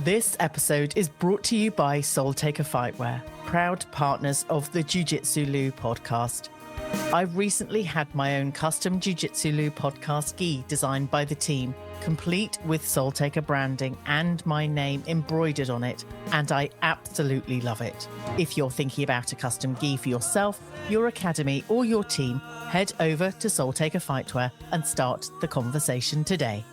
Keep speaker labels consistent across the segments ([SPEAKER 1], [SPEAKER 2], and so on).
[SPEAKER 1] This episode is brought to you by Soul Taker Fightwear, proud partners of the Jiu Jitsu Lou podcast. I recently had my own custom Jiu Jitsu Lou podcast gi designed by the team, complete with Soul Taker branding and my name embroidered on it, and I absolutely love it. If you're thinking about a custom gi for yourself, your academy, or your team, head over to Soul Taker Fightwear and start the conversation today.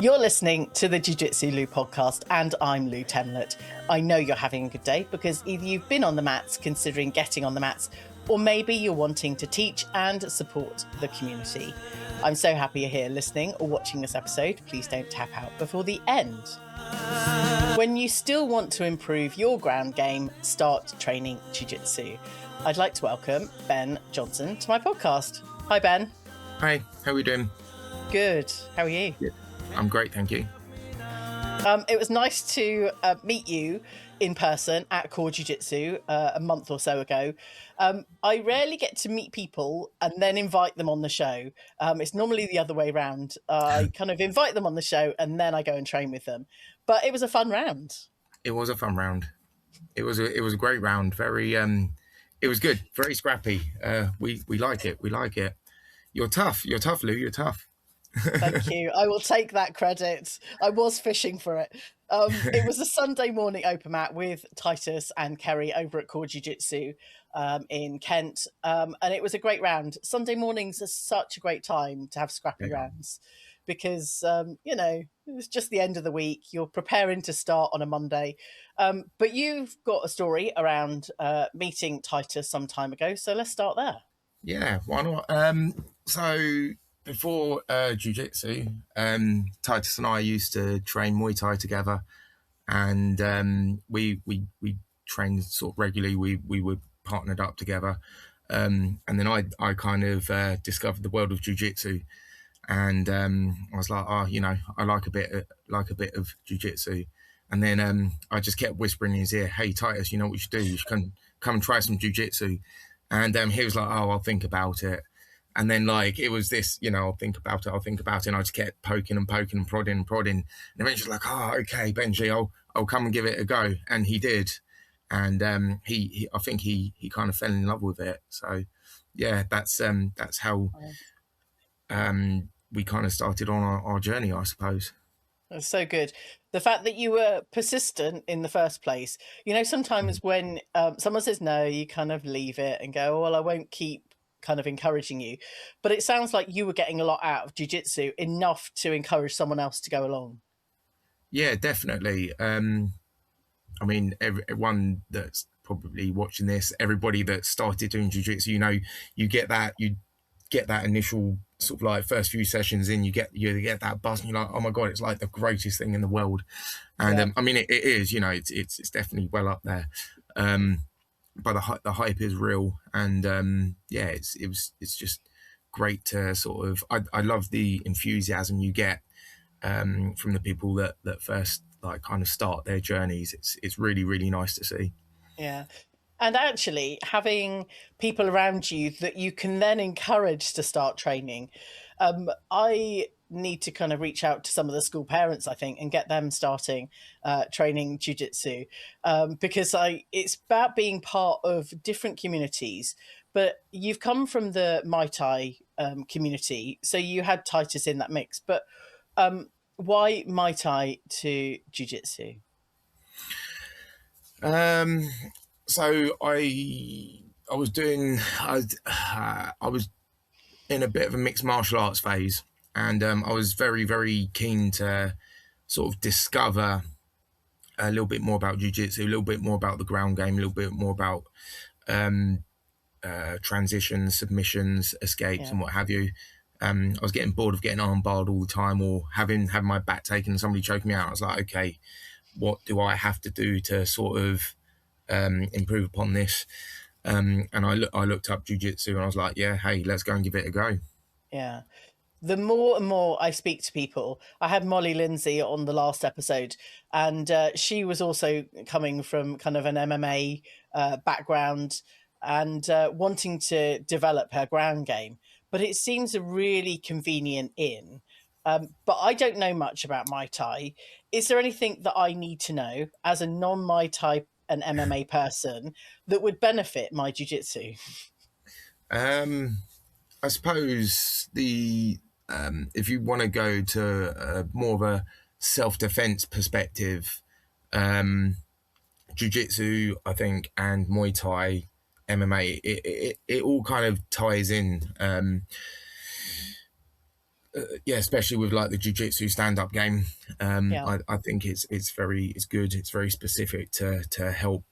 [SPEAKER 1] You're listening to the Jiu Jitsu Lou podcast, and I'm Lou Temlett. I know you're having a good day because either you've been on the mats considering getting on the mats, or maybe you're wanting to teach and support the community. I'm so happy you're here listening or watching this episode. Please don't tap out before the end. When you still want to improve your ground game, start training jiu-jitsu. I'd like to welcome Ben Johnston to my podcast. Hi, Ben.
[SPEAKER 2] Hi, how are we doing?
[SPEAKER 1] Good. How are you?
[SPEAKER 2] Yeah, I'm great, thank you.
[SPEAKER 1] It was nice to meet you in person at Core Jiu-Jitsu a month or so ago. I rarely get to meet people and then invite them on the show. It's normally the other way around. I kind of invite them on the show and then I go and train with them. But it was a fun round.
[SPEAKER 2] It was a fun round. It was a great round. Very it was good. Very scrappy. We like it. We like it. You're tough. You're tough, Lou. You're tough.
[SPEAKER 1] Thank you. I will take that credit. I was fishing for it. It was a Sunday morning open mat with Titus and Kerry over at Core Jiu-Jitsu in Kent. And it was a great round. Sunday mornings are such a great time to have scrappy rounds because, it was just the end of the week. You're preparing to start on a Monday. But you've got a story around meeting Titus some time ago. So let's start there.
[SPEAKER 2] Yeah, why not? So before jiu-jitsu, Titus and I used to train Muay Thai together, and we trained sort of regularly. We were partnered up together, and then I kind of discovered the world of jiu-jitsu, and I was like, I like a bit of jiu-jitsu, and then I just kept whispering in his ear, "Hey Titus, you know what you should do? You should come and try some jiu-jitsu," and he was like, "Oh, I'll think about it." And then it was this, I'll think about it. And I just kept poking and prodding. And eventually like, "Oh, okay, Benji, I'll come and give it a go." And he did. And I think he kind of fell in love with it. So yeah, that's how we kind of started on our journey, I suppose.
[SPEAKER 1] That's so good. The fact that you were persistent in the first place. Sometimes when someone says no, you kind of leave it and go, "Well, I won't keep kind of encouraging you." But it sounds like you were getting a lot out of jiu-jitsu, enough to encourage someone else to go along.
[SPEAKER 2] Yeah, definitely. I mean, everyone that's probably watching this, everybody that started doing jiu-jitsu, you get that initial sort of like first few sessions in, you get that buzz and you're like, "Oh my God, it's like the greatest thing in the world." And I mean, it is, it's definitely well up there. But the hype is real, and it's just great to sort of. I love the enthusiasm you get from the people that first kind of start their journeys. It's really, really nice to see.
[SPEAKER 1] Yeah, and actually having people around you that you can then encourage to start training. I need to kind of reach out to some of the school parents, I think, and get them starting training jiu-jitsu, because it's about being part of different communities. But you've come from the Muay Thai community, so you had Titus in that mix. But why Muay Thai to jiu-jitsu?
[SPEAKER 2] So I was doing I was in a bit of a mixed martial arts phase. And I was very, very keen to sort of discover a little bit more about jiu-jitsu, a little bit more about the ground game, a little bit more about transitions, submissions, escapes, and what have you. I was getting bored of getting armbarred all the time, or having my back taken and somebody choking me out. I was like, okay, what do I have to do to sort of improve upon this? And I looked up jiu-jitsu and I was like, yeah, hey, let's go and give it a go.
[SPEAKER 1] Yeah. The more and more I speak to people, I had Molly Lindsay on the last episode, and she was also coming from kind of an MMA background and wanting to develop her ground game. But it seems a really convenient in. But I don't know much about Muay Thai. Is there anything that I need to know as a non-Muay Thai and MMA person that would benefit my jiu-jitsu?
[SPEAKER 2] I suppose if you want to go to more of a self-defense perspective, jiu-jitsu, I think, and Muay Thai, MMA, it all kind of ties in. Yeah, especially with like the jiu-jitsu stand-up game. I think it's good. It's very specific to help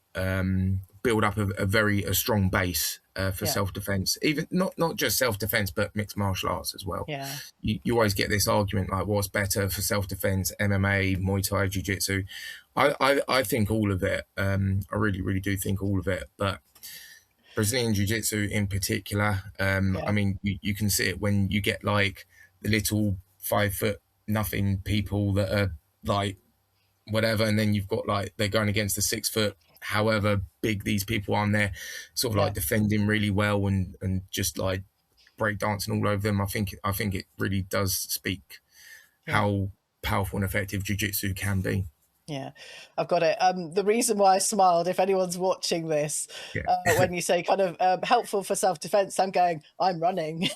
[SPEAKER 2] build up a strong base for self-defense. Even not just self-defense, but mixed martial arts as well.
[SPEAKER 1] Yeah.
[SPEAKER 2] You always get this argument like, what's better for self-defense, MMA, Muay Thai, jiu-jitsu? I think all of it. I really do think all of it. But Brazilian Jiu-Jitsu in particular, I mean, you can see it when you get like the little 5 foot nothing people that are like whatever, and then you've got like they're going against the 6 foot, however big these people are, and they're sort of like defending really well and just like breakdancing all over them. I think it really does speak how powerful and effective jiu-jitsu can be.
[SPEAKER 1] Yeah, I've got it. The reason why I smiled, if anyone's watching this, when you say kind of helpful for self-defense, I'm running.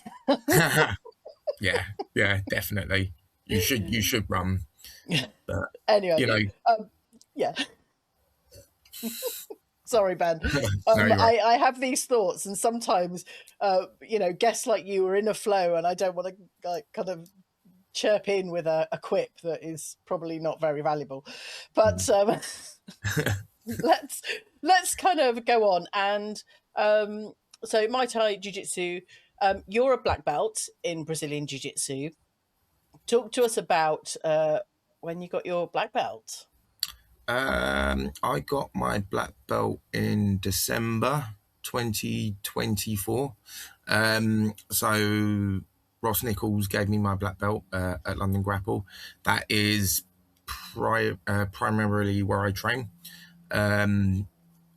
[SPEAKER 2] yeah, definitely. You should run. But,
[SPEAKER 1] anyway,
[SPEAKER 2] you know,
[SPEAKER 1] yeah. Sorry, Ben.
[SPEAKER 2] No,
[SPEAKER 1] I have these thoughts, and sometimes, guests like you are in a flow, and I don't want to like kind of chirp in with a quip that is probably not very valuable. But let's kind of go on. And so Muay Thai Jiu-Jitsu, you're a black belt in Brazilian Jiu-Jitsu. Talk to us about when you got your black belt.
[SPEAKER 2] I got my black belt in December 2024. So Ross Nichols gave me my black belt at London Grapple. That is primarily where I train.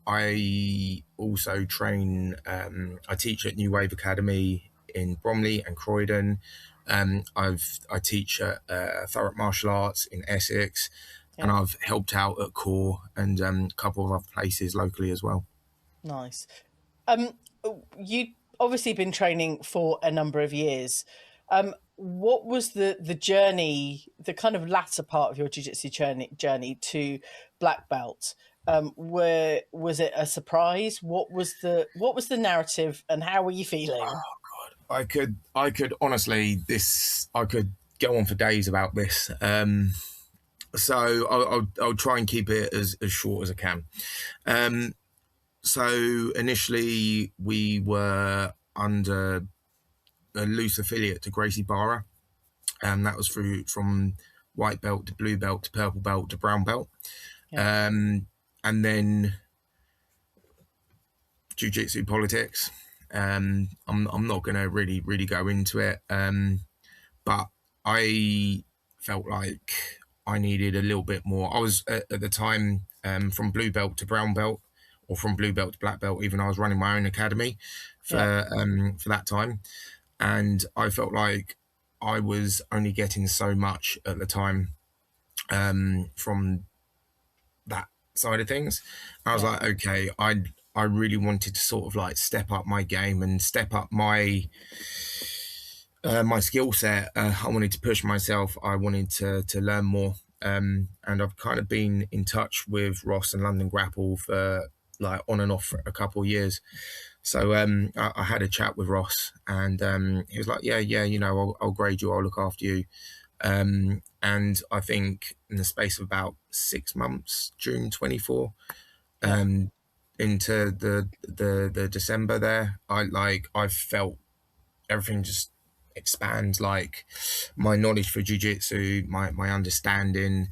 [SPEAKER 2] I also train, I teach at New Wave Academy in Bromley and Croydon. I teach at Thurrock Martial Arts in Essex, and I've helped out at Kerr and a couple of other places locally as well.
[SPEAKER 1] Nice. You obviously been training for a number of years. What was the journey, the kind of latter part of your jiu-jitsu journey to black belt? Was it a surprise? What was the narrative, and how were you feeling?
[SPEAKER 2] Oh God, I could honestly, I could go on for days about this. So I'll try and keep it as short as I can. So initially we were under a loose affiliate to Gracie Barra, and that was from white belt to blue belt to purple belt to brown belt. And then jiu-jitsu politics. I'm not going to really go into it, but I felt like I needed a little bit more. I was at the time from blue belt to brown belt, or from blue belt to black belt. Even I was running my own academy for that time, and I felt like I was only getting so much at the time from that side of things. I was like, okay, I really wanted to sort of like step up my game and step up my my skill set. I wanted to push myself. I wanted to learn more. And I've kind of been in touch with Ross and London Grapple for like on and off for a couple of years. So I had a chat with Ross, and he was like, yeah, you know, I'll grade you, I'll look after you. And I think in the space of about 6 months, June 24, into the December there, I felt everything just expand, like my knowledge for jiu-jitsu, my understanding,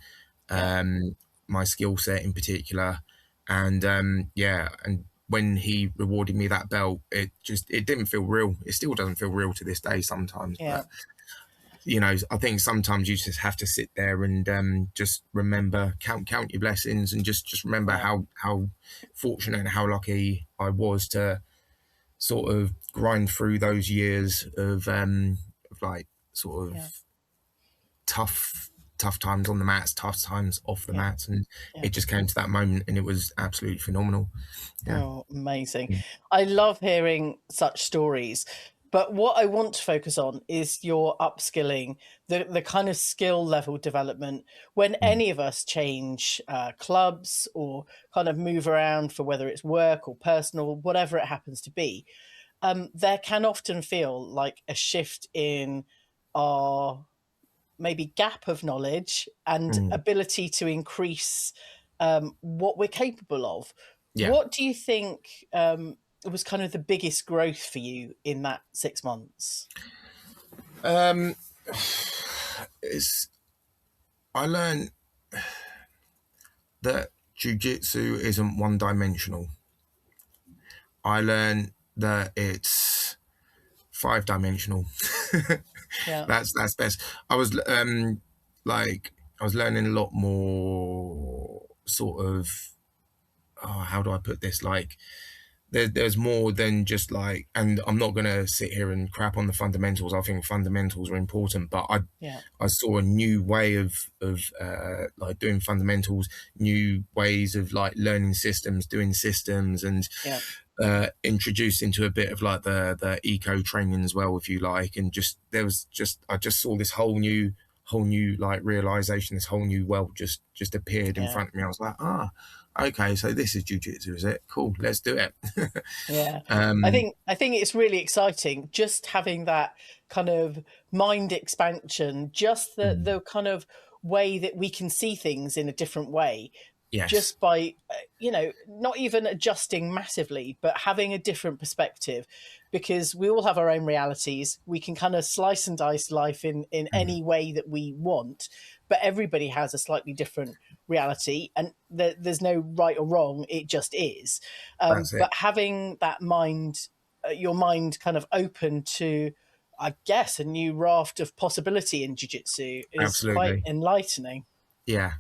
[SPEAKER 2] my skill set in particular. And and when he rewarded me that belt, it didn't feel real. It still doesn't feel real to this day sometimes. But you know, I think sometimes you just have to sit there and just remember, count your blessings, and just remember how fortunate and how lucky I was to sort of grind through those years of like sort of tough times on the mats, tough times off the mats, and
[SPEAKER 1] Yeah.
[SPEAKER 2] it just came to that moment, and it was absolutely phenomenal. Yeah.
[SPEAKER 1] Oh, amazing. I love hearing such stories. But what I want to focus on is your upskilling, the kind of skill level development. When any of us change clubs or kind of move around for whether it's work or personal, whatever it happens to be, there can often feel like a shift in our maybe gap of knowledge and ability to increase what we're capable of.
[SPEAKER 2] Yeah.
[SPEAKER 1] What do you think was kind of the biggest growth for you in that 6 months?
[SPEAKER 2] I learned that jiu-jitsu isn't one-dimensional. I learned that it's 5-dimensional.
[SPEAKER 1] Yeah.
[SPEAKER 2] That's best. I was learning a lot more sort of, how do I put this? Like there's more than just like, and I'm not gonna sit here and crap on the fundamentals. I think fundamentals are important, but
[SPEAKER 1] Yeah.
[SPEAKER 2] I saw a new way of like doing fundamentals, new ways of like learning systems, doing systems, and
[SPEAKER 1] Yeah.
[SPEAKER 2] introduced into a bit of like the eco training as well, if you like. And I just saw this whole new like realization, this whole new world just appeared in
[SPEAKER 1] Yeah.
[SPEAKER 2] front of me. I was like, okay, so this is jiu-jitsu, is it? Cool, let's do it.
[SPEAKER 1] Yeah. I think it's really exciting just having that kind of mind expansion, just the kind of way that we can see things in a different way,
[SPEAKER 2] Yes,
[SPEAKER 1] just by not even adjusting massively, but having a different perspective, because we all have our own realities. We can kind of slice and dice life in any way that we want, but everybody has a slightly different reality, and there's no right or wrong. It just is.
[SPEAKER 2] that's it.
[SPEAKER 1] But having that mind, your mind kind of open to, I guess, a new raft of possibility in jiu-jitsu is quite
[SPEAKER 2] Absolutely.
[SPEAKER 1] enlightening.
[SPEAKER 2] Yeah.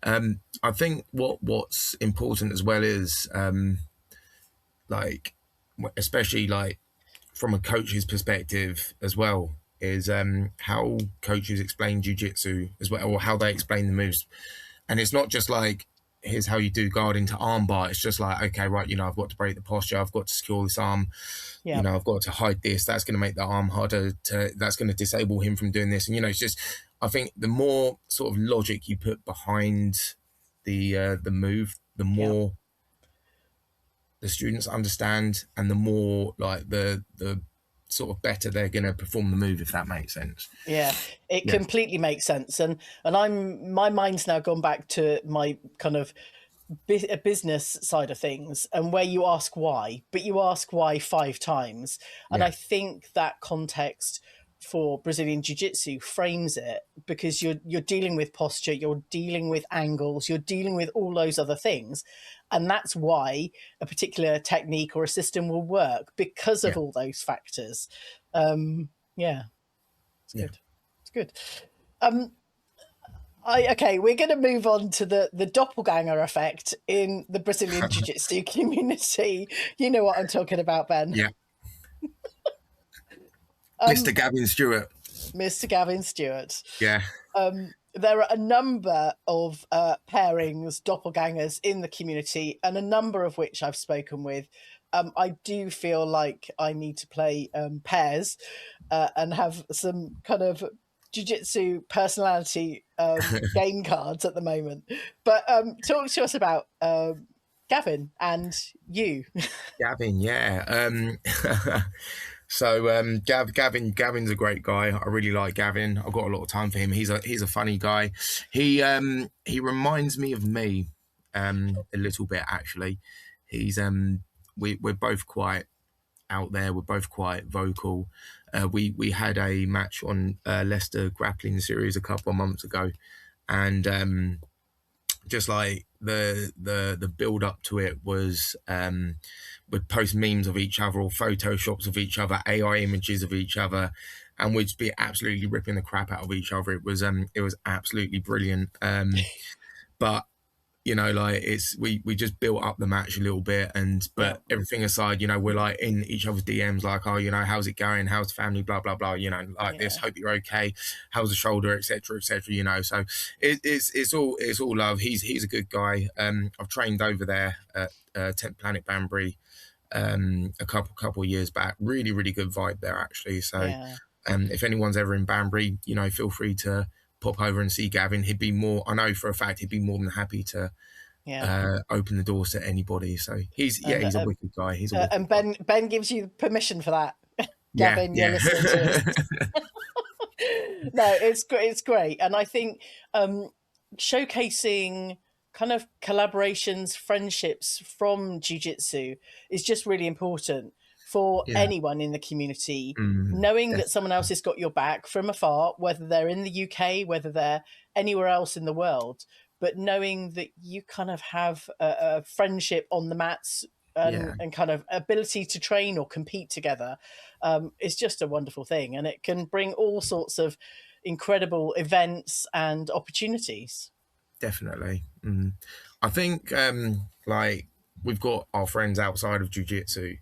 [SPEAKER 2] I think what's important as well is like, especially like from a coach's perspective as well, is how coaches explain jiu-jitsu as well, or how they explain the moves. And it's not just like, here's how you do guard into arm bar. It's just like, okay, right, I've got to break the posture, I've got to secure this arm,
[SPEAKER 1] Yeah.
[SPEAKER 2] I've got to hide this, that's going to make the arm harder that's going to disable him from doing this. And it's just, I think the more sort of logic you put behind the move, the more the students understand, and the more like the sort of better they're going to perform the move, if that makes sense.
[SPEAKER 1] Yeah, it
[SPEAKER 2] Yeah.
[SPEAKER 1] completely makes sense. And my mind's now gone back to my kind of business side of things, and where you ask why, but you ask why 5 times. And
[SPEAKER 2] Yeah.
[SPEAKER 1] I think that context for Brazilian Jiu-Jitsu frames it, because you're dealing with posture, you're dealing with angles, you're dealing with all those other things. And that's why a particular technique or a system will work, because of
[SPEAKER 2] Yeah.
[SPEAKER 1] all those factors. Yeah, it's
[SPEAKER 2] Yeah.
[SPEAKER 1] good. It's good. Okay, we're going to move on to the doppelganger effect in the Brazilian Jiu-Jitsu community. You know what I'm talking about, Ben.
[SPEAKER 2] Yeah. Mr. Gavin Stewart.
[SPEAKER 1] Mr. Gavin Stewart.
[SPEAKER 2] Yeah.
[SPEAKER 1] There are a number of pairings, doppelgangers in the community, and a number of which I've spoken with. I do feel like I need to play pairs and have some kind of jiu-jitsu personality game cards at the moment. But talk to us about Gavin and you.
[SPEAKER 2] Gavin, yeah. So Gavin's a great guy. I really like Gavin. I've got a lot of time for him. He's a funny guy. He reminds me of me a little bit, actually. He's we're both quite out there. We're both quite vocal. We had a match on Leicester Grappling Series a couple of months ago, and just like the build up to it was, we'd post memes of each other or photoshops of each other, AI images of each other, and we'd be absolutely ripping the crap out of each other. It was absolutely brilliant. But you know, like we just built up the match a little bit, but everything aside, you know, we're like in each other's DMs, like, oh, you know, how's it going? How's the family? Blah blah blah. You know, like this. Hope you're okay. How's the shoulder, etc., etc. You know, so it's all love. He's a good guy. I've trained over there at 10th Planet Banbury a couple of years back. Really good vibe there actually. So if anyone's ever in Banbury, you know, feel free to pop over and see Gavin. I know for a fact he'd be more than happy to open the doors to anybody. So he's a wicked guy.
[SPEAKER 1] And Ben gives you permission for that. Gavin, you're listening to us. No, it's great. And I think showcasing kind of collaborations, friendships from jiu-jitsu is just really important for anyone in the community, knowing that someone else has got your back from afar, whether they're in the UK, whether they're anywhere else in the world, but knowing that you kind of have a friendship on the mats and kind of ability to train or compete together is just a wonderful thing. And it can bring all sorts of incredible events and opportunities.
[SPEAKER 2] Definitely. I think like we've got our friends outside of jiu-jitsu,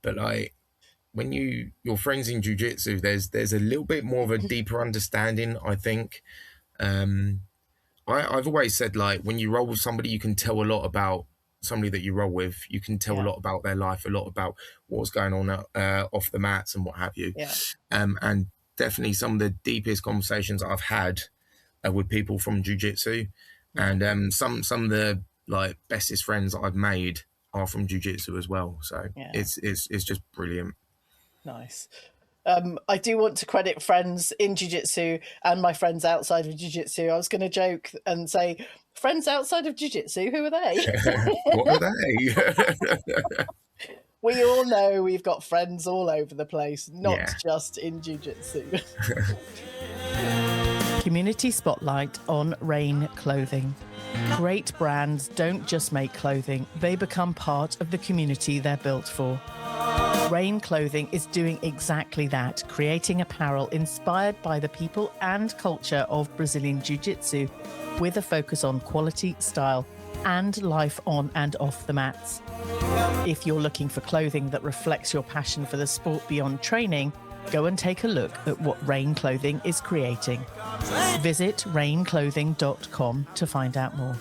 [SPEAKER 2] but like when your friends in jiu-jitsu, there's a little bit more of a deeper understanding, I think. I've always said, like, when you roll with somebody, you can tell a lot about somebody that you roll with. You can tell a lot about their life, a lot about what's going on off the mats and what have you. And definitely some of the deepest conversations I've had with people from jiu-jitsu, and some of the like bestest friends that I've made are from jiu-jitsu as well. So it's just brilliant.
[SPEAKER 1] Nice. I do want to credit friends in jiu-jitsu and my friends outside of jiu-jitsu. I was going to joke and say, friends outside of jiu-jitsu, who are they?
[SPEAKER 2] What are they?
[SPEAKER 1] We all know we've got friends all over the place, not just in jiu-jitsu. Community spotlight on Rain Clothing. Great brands don't just make clothing, they become part of the community they're built for. Rain Clothing is doing exactly that, creating apparel inspired by the people and culture of Brazilian Jiu Jitsu, with a focus on quality, style, and life on and off the mats. If you're looking for clothing that reflects your passion for the sport beyond training, go and take a look at what Rain Clothing is creating. Visit rainclothing.com to find out more.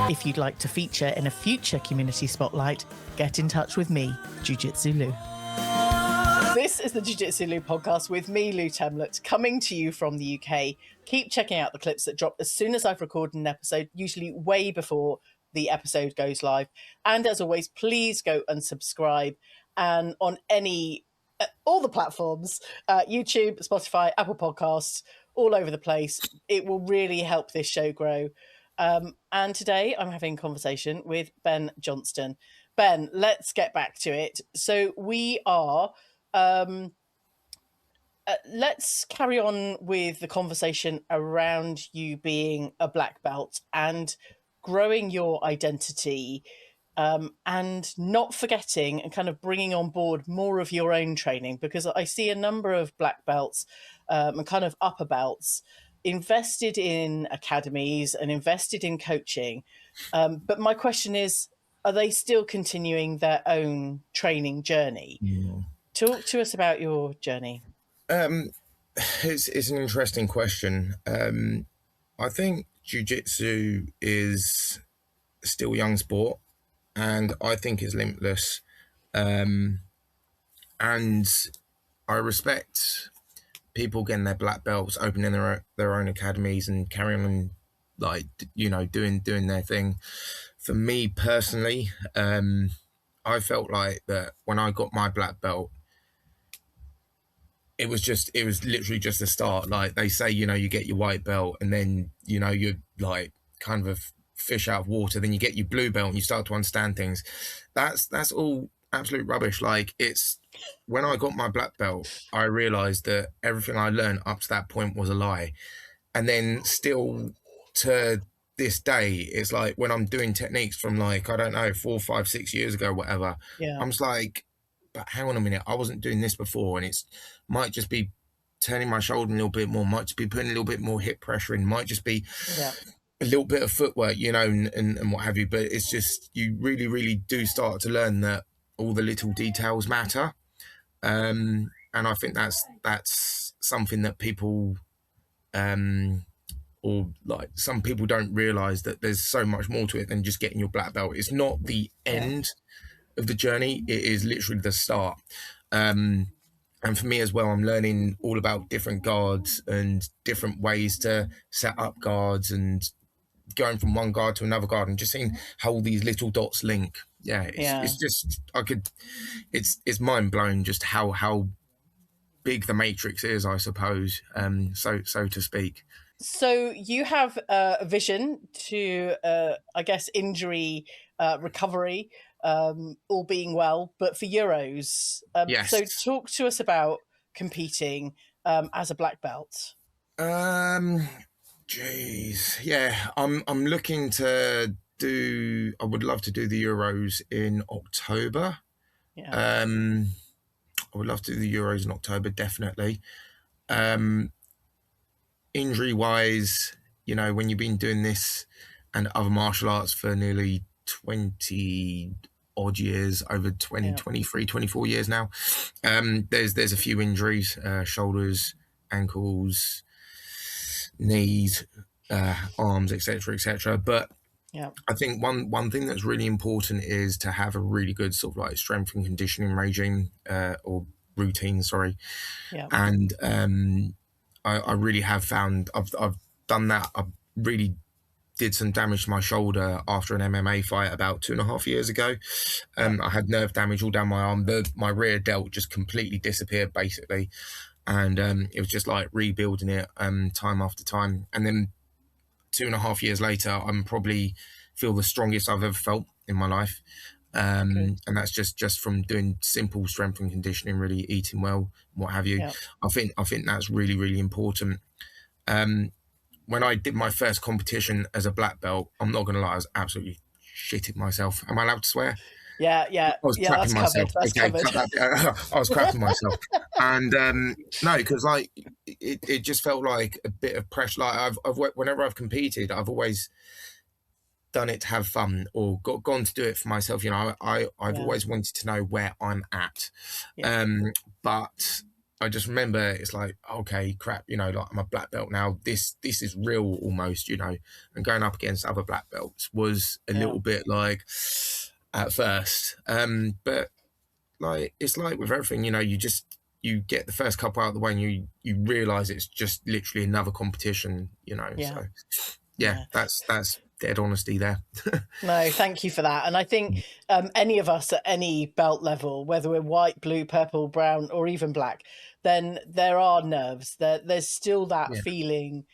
[SPEAKER 1] If you'd like to feature in a future Community Spotlight, get in touch with me, Jiu-Jitsu Lou. This is the Jiu-Jitsu Lou podcast with me, Lou Temlett, coming to you from the UK. Keep checking out the clips that drop as soon as I've recorded an episode, usually way before the episode goes live. And as always, please go and subscribe. And on all the platforms, YouTube, Spotify, Apple Podcasts, all over the place. It will really help this show grow. And today I'm having a conversation with Ben Johnston. Ben, let's get back to it. So we are, let's carry on with the conversation around you being a black belt and growing your identity, and not forgetting and kind of bringing on board more of your own training, because I see a number of black belts and kind of upper belts invested in academies and invested in coaching. But my question is, are they still continuing their own training journey? Talk to us about your journey.
[SPEAKER 2] It's an interesting question. I think jiu-jitsu is still a young sport, and I think it's limitless. And I respect people getting their black belts, opening their own academies and carrying on, like, you know, doing their thing. For me personally, I felt like that when I got my black belt, it was literally just a start. Like they say, you know, you get your white belt and then, you know, you're like kind of a fish out of water. Then you get your blue belt and you start to understand things. That's all absolute rubbish. Like, it's when I got my black belt, I realized that everything I learned up to that point was a lie. And then still to this day, it's like when I'm doing techniques from, like, I don't know, 4, 5, 6 years ago, whatever, I'm just like, but hang on a minute, I wasn't doing this before. And it's might just be turning my shoulder a little bit more, might just be putting a little bit more hip pressure in, might just be a little bit of footwork, you know, and what have you. But it's just, you really, really do start to learn that all the little details matter. And I think that's something that people, or like some people don't realize, that there's so much more to it than just getting your black belt. It's not the end of the journey. It is literally the start. And for me as well, I'm learning all about different guards and different ways to set up guards, and going from one guard to another guard, and just seeing how all these little dots link. It's just, it's mind blowing just how big the matrix is, I suppose, so to speak.
[SPEAKER 1] So you have a vision to, I guess, injury recovery, all being well, but for Euros.
[SPEAKER 2] Yes.
[SPEAKER 1] So talk to us about competing as a black belt.
[SPEAKER 2] Jeez, yeah, I'm looking to do. I would love to do the Euros in October.
[SPEAKER 1] Yeah.
[SPEAKER 2] I would love to do the Euros in October, definitely. Injury wise, you know, when you've been doing this and other martial arts for nearly 20 odd years, over 20, 23, 24 years now, there's a few injuries, shoulders, ankles, knees, arms, etc. But I think one thing that's really important is to have a really good sort of like strength and conditioning regime, or routine, sorry. And I really have found I've done that. I really did some damage to my shoulder after an MMA fight about 2.5 years ago. I had nerve damage all down my arm. My rear delt just completely disappeared, basically. And it was just like rebuilding it time after time. And then 2.5 years later, I'm probably feel the strongest I've ever felt in my life. And that's just from doing simple strength and conditioning, really eating well, what have you. I think that's really, really important. When I did my first competition as a black belt, I'm not going to lie, I was absolutely shitting myself. Am I allowed to swear?
[SPEAKER 1] Yeah.
[SPEAKER 2] I was crapping myself.
[SPEAKER 1] That's covered.
[SPEAKER 2] I was crapping myself. And no, because like it just felt like a bit of pressure. Like I've whenever I've competed, I've always done it to have fun, or gone to do it for myself. You know, I've always wanted to know where I'm at. But I just remember it's like, okay, crap, you know, like I'm a black belt now. This is real almost, you know. And going up against other black belts was a little bit like at first. But like it's like with everything, you know, you get the first couple out of the way, and you realise it's just literally another competition, you know. So that's dead honesty there.
[SPEAKER 1] No, thank you for that. And I think any of us at any belt level, whether we're white, blue, purple, brown, or even black, then there are nerves. There's still that feeling.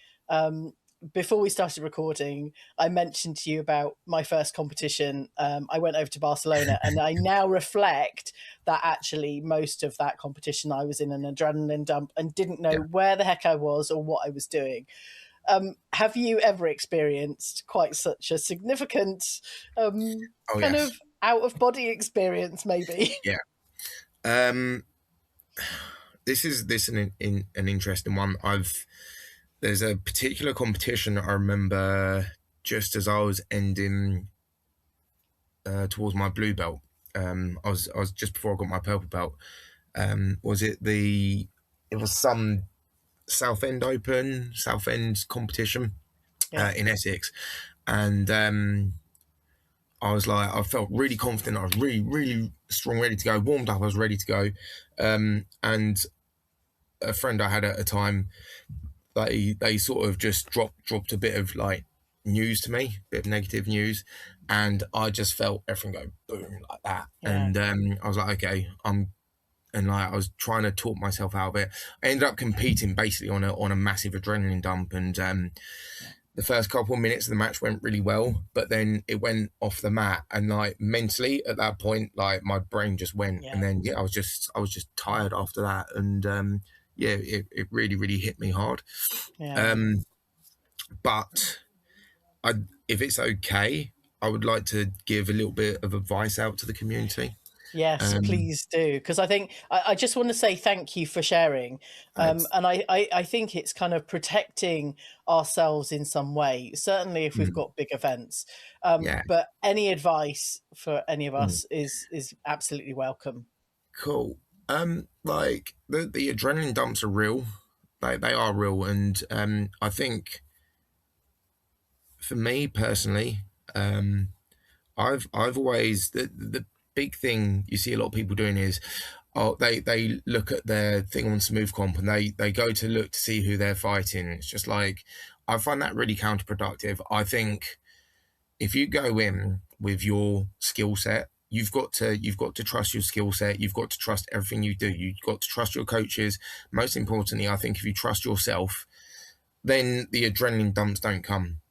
[SPEAKER 1] Before we started recording, I mentioned to you about my first competition. I went over to Barcelona, and I now reflect that actually most of that competition I was in an adrenaline dump and didn't know where the heck I was or what I was doing. Have you ever experienced quite such a significant kind of out of body experience, maybe?
[SPEAKER 2] This is an interesting one. There's a particular competition I remember just as I was ending towards my blue belt. I was just before I got my purple belt. It was some Southend competition in Essex, and I was like, I felt really confident. I was really, really strong, ready to go. Warmed up, I was ready to go. And a friend I had at a time, they sort of just dropped a bit of like news to me, a bit of negative news, and I just felt everything go boom like that. And I was like, okay, and like I was trying to talk myself out of it. I ended up competing basically on a massive adrenaline dump, and the first couple of minutes of the match went really well, but then it went off the mat, and like mentally at that point, like my brain just went, and then I was just tired after that, and it really, really hit me hard. But if it's okay, I would like to give a little bit of advice out to the community.
[SPEAKER 1] Yes, please do. Because I think I just want to say thank you for sharing. And I think it's kind of protecting ourselves in some way, certainly if we've got big events.
[SPEAKER 2] Yeah,
[SPEAKER 1] But any advice for any of
[SPEAKER 2] mm,
[SPEAKER 1] us is absolutely welcome.
[SPEAKER 2] cool. Like the adrenaline dumps are real. They are real, and I think for me personally, I've always the big thing you see a lot of people doing is, oh, they look at their thing on Smooth Comp and they go to look to see who they're fighting. It's just like, I find that really counterproductive. I think if you go in with your skill set, you've got to trust your skill set. You've got to trust everything you do. You've got to trust your coaches. Most importantly, I think if you trust yourself, then the adrenaline dumps don't come.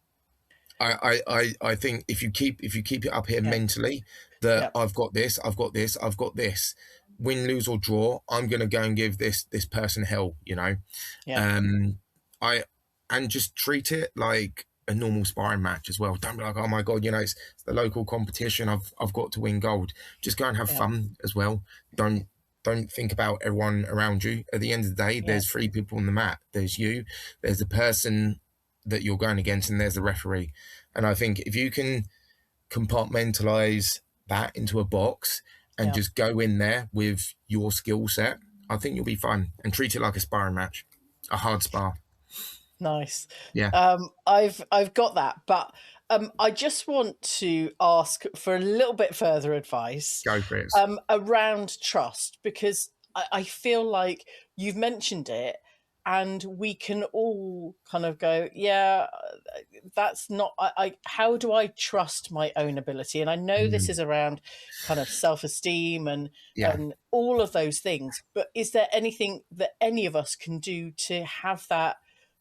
[SPEAKER 2] I think if you keep it up here
[SPEAKER 1] Yeah,
[SPEAKER 2] mentally, that
[SPEAKER 1] yeah,
[SPEAKER 2] I've got this, win, lose or draw, I'm gonna go and give this person hell, you know.
[SPEAKER 1] yeah,
[SPEAKER 2] Um, I and just treat it like a normal sparring match as well. Don't be like, oh my god, you know, it's the local competition. I've got to win gold. Just go and have
[SPEAKER 1] yeah,
[SPEAKER 2] fun as well. Don't think about everyone around you. At the end of the day,
[SPEAKER 1] yeah,
[SPEAKER 2] there's three people on the mat. There's you, there's the person that you're going against, and there's the referee. And I think if you can compartmentalize that into a box and
[SPEAKER 1] yeah.
[SPEAKER 2] just go in there with your skill set, I think you'll be fine, and treat it like a sparring match, a hard spar.
[SPEAKER 1] Nice.
[SPEAKER 2] Yeah,
[SPEAKER 1] I've got that, but I just want to ask for a little bit further advice
[SPEAKER 2] go for it.
[SPEAKER 1] around trust, because I feel like you've mentioned it, and we can all kind of go, yeah, that's not. How do I trust my own ability? And I know this
[SPEAKER 2] Mm,
[SPEAKER 1] is around kind of self-esteem
[SPEAKER 2] yeah,
[SPEAKER 1] and all of those things, but is there anything that any of us can do to have that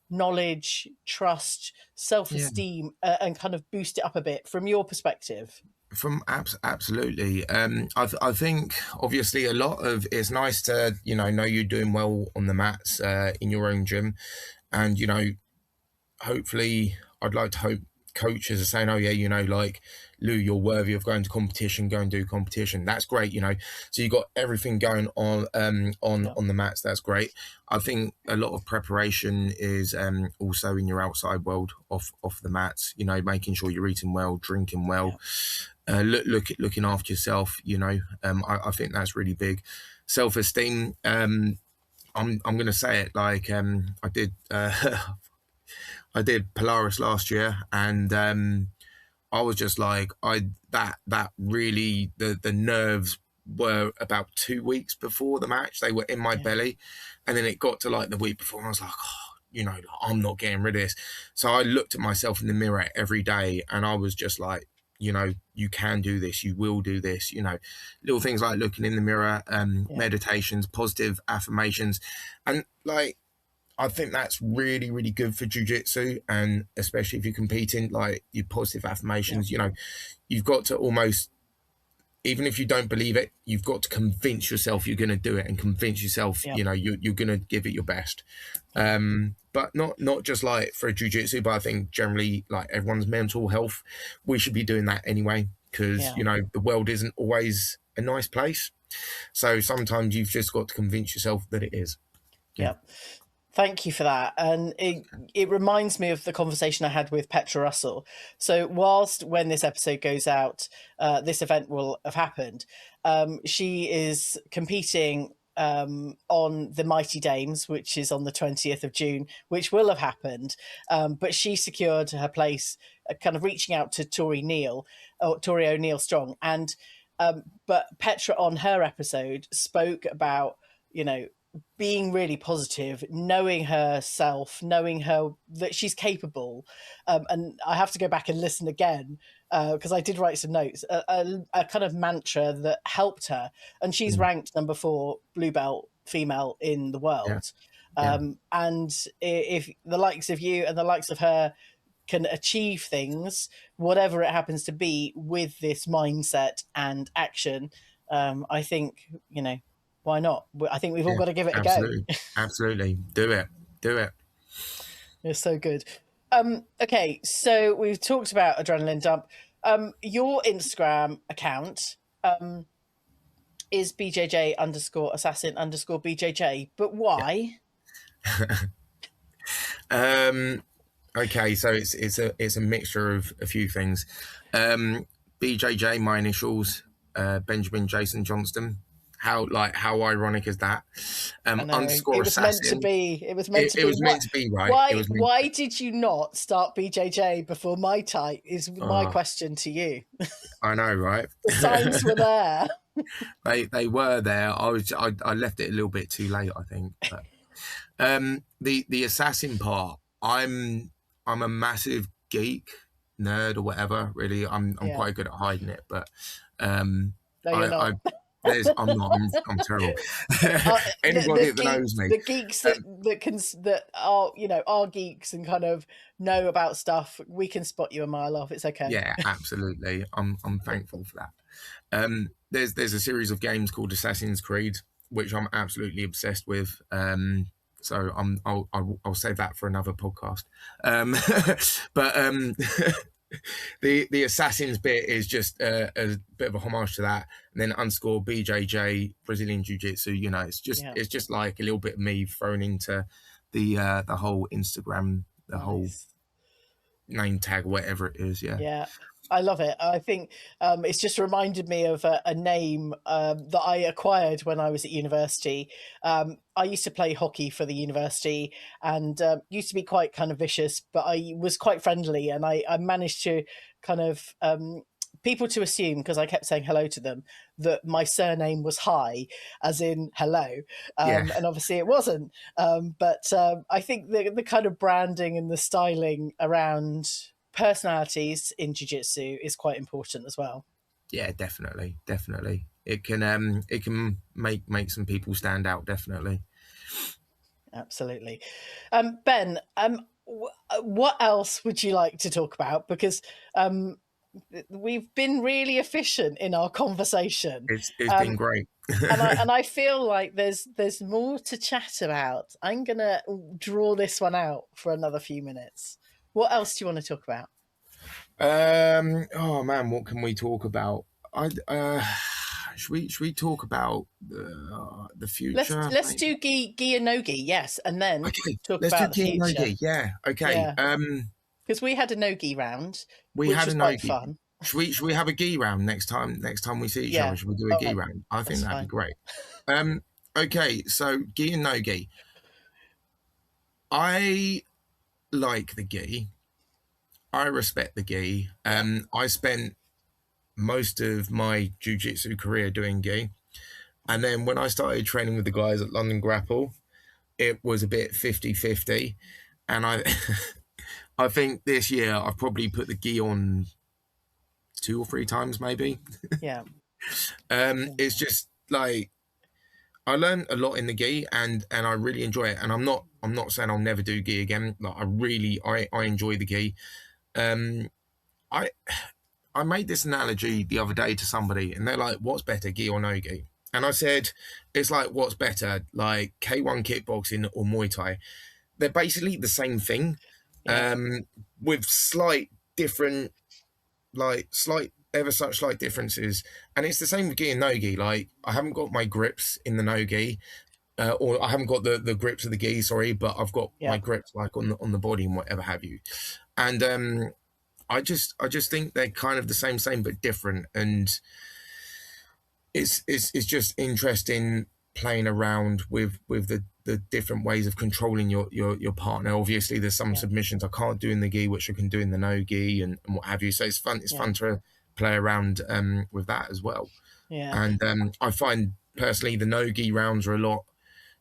[SPEAKER 1] knowledge, trust,
[SPEAKER 2] yeah.
[SPEAKER 1] self-esteem, and kind of boost it up a bit from your perspective?
[SPEAKER 2] From absolutely. I think obviously a lot of it's nice to know you're doing well on the mats in your own gym, and hopefully, I'd like to hope coaches are saying, "Oh yeah, like Lou, you're worthy of going to competition. Go and do competition. That's great." So you got everything going on
[SPEAKER 1] Yeah,
[SPEAKER 2] on the mats. That's great. I think a lot of preparation is also in your outside world, off the mats. Making sure you're eating well, drinking well,
[SPEAKER 1] yeah,
[SPEAKER 2] looking after yourself. I think that's really big. Self esteem. I'm going to say it like I did. I did Polaris last year, and I was just like, that really the nerves were about 2 weeks before the match. They were in my
[SPEAKER 1] yeah,
[SPEAKER 2] belly, and then it got to like the week before, and I was like, oh, I'm not getting rid of this. So I looked at myself in the mirror every day, and I was just like, you can do this, you will do this. Little things like looking in the mirror,
[SPEAKER 1] yeah,
[SPEAKER 2] meditations, positive affirmations, and like I think that's really, really good for jujitsu, and especially if you're competing, like your positive
[SPEAKER 1] yeah,
[SPEAKER 2] affirmations. You've got to almost, even if you don't believe it, you've got to convince yourself you're going to do it, and convince yourself,
[SPEAKER 1] yeah,
[SPEAKER 2] you're going to give it your best.
[SPEAKER 1] yeah,
[SPEAKER 2] But not just like for jujitsu, but I think generally, like everyone's mental health, we should be doing that anyway, because
[SPEAKER 1] yeah,
[SPEAKER 2] the world isn't always a nice place. So sometimes you've just got to convince yourself that it is. Yeah.
[SPEAKER 1] yeah. Thank you for that. And it reminds me of the conversation I had with Petra Russell. So, whilst when this episode goes out, this event will have happened, she is competing on the Mighty Dames, which is on the 20th of June, which will have happened. But she secured her place, kind of reaching out to Tori O'Neill Strong. And but Petra on her episode spoke about, you know, being really positive, knowing herself, knowing her that she's capable. And I have to go back and listen again because I did write some notes, a kind of mantra that helped her. And she's
[SPEAKER 2] Mm.
[SPEAKER 1] ranked number 4 blue belt female in the
[SPEAKER 2] Yeah.
[SPEAKER 1] world.
[SPEAKER 2] Yeah.
[SPEAKER 1] And if the likes of you and the likes of her can achieve things, whatever it happens to be, with this mindset and action, I think, why not? I think we've all
[SPEAKER 2] Yeah,
[SPEAKER 1] got to give it a go.
[SPEAKER 2] absolutely. Absolutely. Do it. Do it.
[SPEAKER 1] It's so good. Okay, so we've talked about adrenaline dump. Your Instagram account. is BJJ _ assassin _ BJJ, but why?
[SPEAKER 2] Okay, so it's a mixture of a few things. BJJ, my initials, Benjamin Jason Johnston. How ironic is that?
[SPEAKER 1] I know
[SPEAKER 2] Underscore
[SPEAKER 1] it was meant to
[SPEAKER 2] assassin.
[SPEAKER 1] be. It was meant to
[SPEAKER 2] It
[SPEAKER 1] be.
[SPEAKER 2] was meant to be, right? It was meant to
[SPEAKER 1] Why
[SPEAKER 2] be.
[SPEAKER 1] did you not start BJJ before Muay Thai? Is my
[SPEAKER 2] Oh,
[SPEAKER 1] question to you.
[SPEAKER 2] I know, right?
[SPEAKER 1] The signs were there.
[SPEAKER 2] They were there. I left it a little bit too late, I think. But the assassin part, I'm a massive geek, nerd or whatever. Really, I'm quite good at hiding it, but
[SPEAKER 1] No, you're
[SPEAKER 2] I
[SPEAKER 1] not.
[SPEAKER 2] I'm not. I'm terrible. Anybody
[SPEAKER 1] The
[SPEAKER 2] that knows me,
[SPEAKER 1] geeks that are are geeks and kind of know about stuff, we can spot you a mile off. It's okay.
[SPEAKER 2] yeah, absolutely. I'm thankful for that. There's a series of games called Assassin's Creed, which I'm absolutely obsessed with. So I'll save that for another podcast. But the Assassins bit is just a bit of a homage to that, and then _ BJJ Brazilian Jiu Jitsu. It's just like a little bit of me thrown into the whole Instagram, the whole name tag, whatever it is.
[SPEAKER 1] Yeah, I love it. I think it's just reminded me of a name that I acquired when I was at university. I used to play hockey for the university and used to be quite kind of vicious, but I was quite friendly, and I managed to kind of people to assume, because I kept saying hello to them, that my surname was High, as in hello, and obviously it wasn't. But I think the kind of branding and the styling around personalities in jiu-jitsu is quite important as well.
[SPEAKER 2] Yeah, definitely. It can make some people stand out, definitely.
[SPEAKER 1] Absolutely. Ben, what else would you like to talk about? Because we've been really efficient in our conversation.
[SPEAKER 2] It's been great.
[SPEAKER 1] and I feel like there's more to chat about. I'm gonna draw this one out for another few minutes. What else do you want to talk about?
[SPEAKER 2] Oh man, what can we talk about? Should we talk about the future?
[SPEAKER 1] Let's do gi and nogi, yes, and then talk
[SPEAKER 2] let's
[SPEAKER 1] about
[SPEAKER 2] do
[SPEAKER 1] the future.
[SPEAKER 2] Nogi. Yeah, okay.
[SPEAKER 1] Yeah. Because we had a nogi round, which was quite fun.
[SPEAKER 2] Should we have a gi round next time we see each other? Should we do a gi round? I think that'd be great. Okay, so gi and nogi. I like the gi. I respect the gi. I spent most of my jiu-jitsu career doing gi, and then when I started training with the guys at London Grapple, it was a bit 50-50, and I I think this year I've probably put the gi on 2 or 3 times maybe.
[SPEAKER 1] Yeah.
[SPEAKER 2] It's just like I learned a lot in the gi, and I really enjoy it, and I'm not saying I'll never do gi again. Like I enjoy the gi. I made this analogy the other day to somebody, and they're like, "What's better, gi or no gi?" And I said, "It's like what's better, like K1 kickboxing or Muay Thai? They're basically the same thing, with slight different, ever such slight differences. And it's the same with gi and no gi. Like I haven't got my grips in the no gi, or I haven't got the grips of the gi, sorry, but I've got my grips like on the body and whatever have you, and." I just think they're kind of the same but different, and it's just interesting playing around with the different ways of controlling your partner. Obviously, there's some submissions I can't do in the gi, which I can do in the no gi and what have you. So it's fun. It's fun to play around with that as well. Yeah. And I find personally the no gi rounds are a lot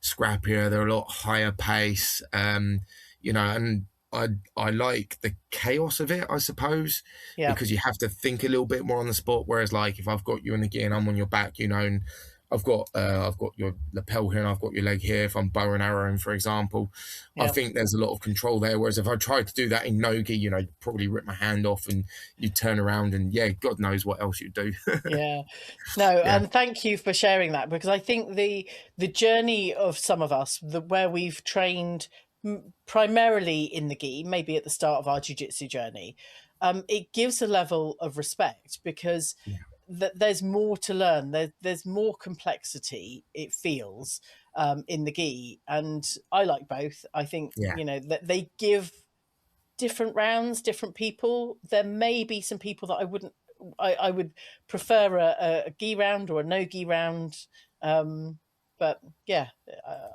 [SPEAKER 2] scrappier. They're a lot higher pace. And I like the chaos of it, I suppose, because you have to think a little bit more on the spot. Whereas, like, if I've got you in the gi and I'm on your back, and I've got your lapel here and I've got your leg here. If I'm bow and arrowing, for example, I think there's a lot of control there. Whereas if I tried to do that in no gi, you'd probably rip my hand off and you'd turn around and God knows what else you'd do.
[SPEAKER 1] And thank you for sharing that, because I think the journey of some of us, where we've trained primarily in the gi, maybe at the start of our jiu-jitsu journey, it gives a level of respect, because that there's more to learn. There's more complexity, it feels, in the gi, and I like both. I think
[SPEAKER 2] Yeah.
[SPEAKER 1] that they give different rounds, different people. There may be some people that I would prefer a gi round or a no gi round, but yeah,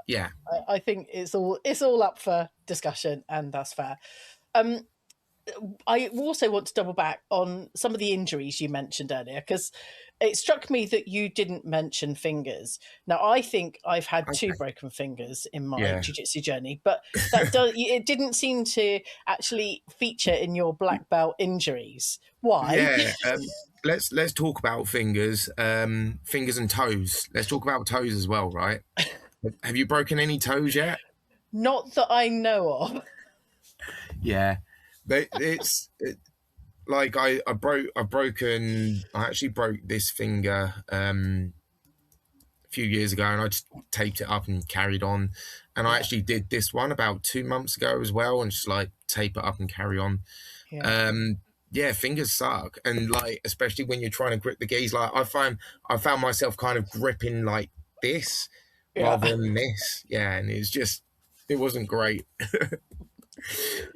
[SPEAKER 2] Yeah.
[SPEAKER 1] I think it's all up for discussion, and that's fair. I also want to double back on some of the injuries you mentioned earlier, because it struck me that you didn't mention fingers. Now, I think I've had two
[SPEAKER 2] Okay.
[SPEAKER 1] broken fingers in my
[SPEAKER 2] Yeah.
[SPEAKER 1] jiu-jitsu journey, but it didn't seem to actually feature in your black belt injuries. Why?
[SPEAKER 2] Yeah. Let's talk about fingers. Fingers and toes. Let's talk about toes as well, right? Have you broken any toes yet?
[SPEAKER 1] Not that I know of.
[SPEAKER 2] Yeah. Like I actually broke this finger a few years ago, and I just taped it up and carried on. And I
[SPEAKER 1] Yeah,
[SPEAKER 2] actually did this one about 2 months ago as well, and just like tape it up and carry on.
[SPEAKER 1] yeah,
[SPEAKER 2] Yeah, fingers suck, and like especially when you're trying to grip the geese. Like I found myself kind of gripping like this
[SPEAKER 1] yeah.
[SPEAKER 2] rather than this. Yeah, and it wasn't great.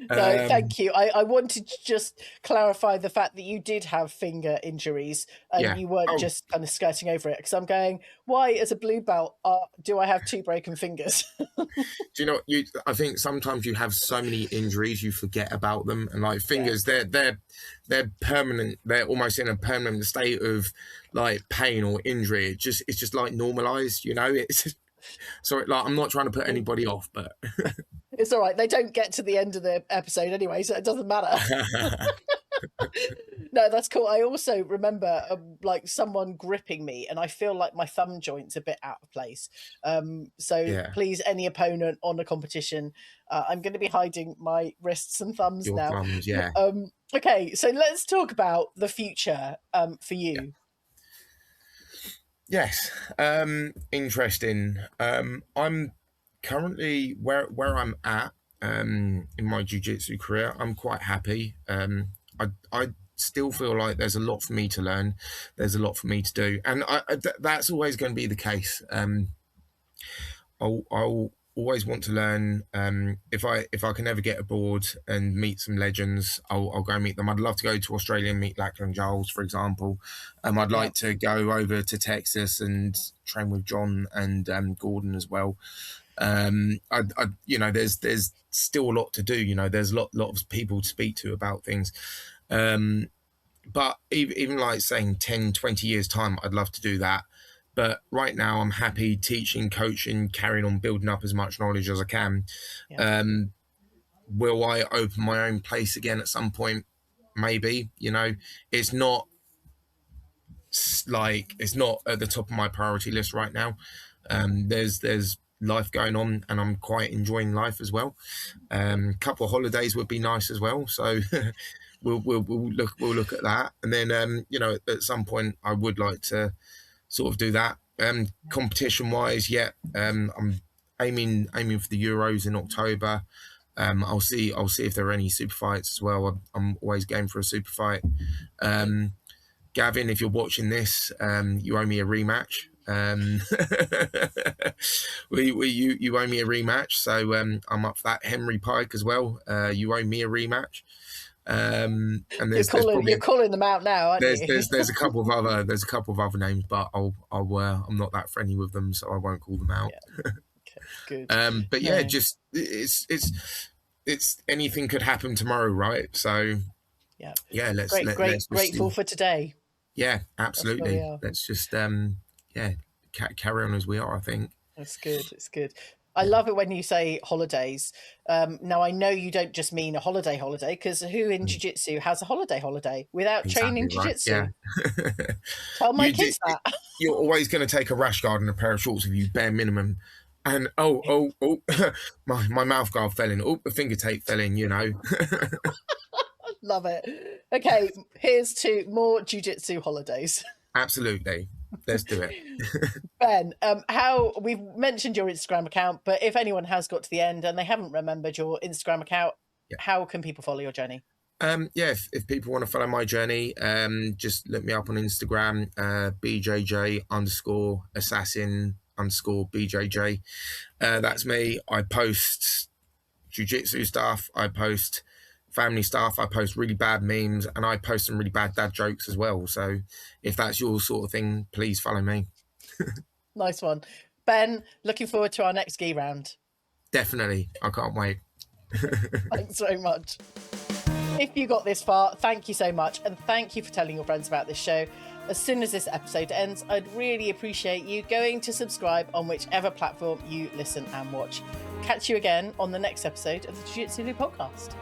[SPEAKER 1] No,
[SPEAKER 2] Um,
[SPEAKER 1] thank you. I wanted to just clarify the fact that you did have finger injuries and
[SPEAKER 2] yeah.
[SPEAKER 1] you weren't
[SPEAKER 2] Oh,
[SPEAKER 1] just kind of skirting over it. Because I'm going, why, as a blue belt, do I have two broken fingers?
[SPEAKER 2] do you know I think sometimes you have so many injuries you forget about them, and like
[SPEAKER 1] Yeah,
[SPEAKER 2] fingers, they're permanent. They're almost in a permanent state of like pain or injury. It's just like normalized. It's sorry. Like I'm not trying to put anybody off, but
[SPEAKER 1] it's all right. They don't get to the end of the episode anyway, so it doesn't matter. No, that's cool. I also remember like someone gripping me, and I feel like my thumb joint's a bit out of place. So
[SPEAKER 2] yeah,
[SPEAKER 1] please, any opponent on a competition, I'm going to be hiding my wrists and thumbs
[SPEAKER 2] your
[SPEAKER 1] now.
[SPEAKER 2] thumbs. Yeah,
[SPEAKER 1] Okay, so let's talk about the future for
[SPEAKER 2] yeah.
[SPEAKER 1] you.
[SPEAKER 2] Yes. Interesting. I'm currently where I'm at in my jiu-jitsu career. I'm quite happy. I still feel like there's a lot for me to learn. There's a lot for me to do, and that's always going to be the case. I'll always want to learn. If I can ever get aboard and meet some legends, I'll go meet them. I'd love to go to Australia and meet Lachlan Giles, for example. I'd
[SPEAKER 1] Yeah,
[SPEAKER 2] like to go over to Texas and train with John and Gordon as well. There's still a lot to do. There's a lot of people to speak to about things. But even like saying 10, 20 years time, I'd love to do that. But right now I'm happy teaching, coaching, carrying on building up as much knowledge as I can.
[SPEAKER 1] yeah,
[SPEAKER 2] Will I open my own place again at some point? Maybe. It's not it's not at the top of my priority list right now. There's life going on, and I'm quite enjoying life as well. Couple of holidays would be nice as well. So we'll look at that, and then at some point I would like to sort of do that. Competition wise, yeah, I'm aiming for the Euros in October. I'll see if there are any super fights as well. I'm always game for a super fight. Gavin, if you're watching this, you owe me a rematch. You owe me a rematch, so I'm up for that. Henry Pike as well. You owe me a rematch. And there's
[SPEAKER 1] you're calling them out now, aren't you?
[SPEAKER 2] there's a couple of other names, but I'm not that friendly with them, so I won't call them out.
[SPEAKER 1] Yeah, okay, good.
[SPEAKER 2] But yeah,
[SPEAKER 1] No.
[SPEAKER 2] just it's anything could happen tomorrow, right? So
[SPEAKER 1] Yeah,
[SPEAKER 2] yeah, let's
[SPEAKER 1] grateful
[SPEAKER 2] see.
[SPEAKER 1] for today.
[SPEAKER 2] Yeah,
[SPEAKER 1] That's where we
[SPEAKER 2] absolutely.
[SPEAKER 1] are.
[SPEAKER 2] Let's just yeah, carry on as we are, I think.
[SPEAKER 1] That's good. It's good. I love it when you say holidays. Now I know you don't just mean a holiday, because who in jiu-jitsu has a holiday without training
[SPEAKER 2] Exactly right. Yeah.
[SPEAKER 1] jiu-jitsu? Tell my kids that.
[SPEAKER 2] You're always going to take a rash guard and a pair of shorts with you, bare minimum. And my mouth guard fell in. Oh, the finger tape fell in.
[SPEAKER 1] Love it. Okay, here's to more jiu-jitsu holidays.
[SPEAKER 2] Absolutely. Let's do it.
[SPEAKER 1] Ben, how we've mentioned your Instagram account, but if anyone has got to the end and they haven't remembered your Instagram account,
[SPEAKER 2] Yeah.
[SPEAKER 1] how can people follow your journey?
[SPEAKER 2] Yeah, if people want to follow my journey, just look me up on Instagram, BJJ_assassin_BJJ. That's me. I post jiu-jitsu stuff, I post family stuff, I post really bad memes, and I post some really bad dad jokes as well. So if that's your sort of thing, please follow me.
[SPEAKER 1] Nice one. Ben, looking forward to our next gi round.
[SPEAKER 2] Definitely. I can't wait.
[SPEAKER 1] Thanks so much. If you got this far, thank you so much. And thank you for telling your friends about this show. As soon as this episode ends, I'd really appreciate you going to subscribe on whichever platform you listen and watch. Catch you again on the next episode of the Jiu Jitsu Lou podcast.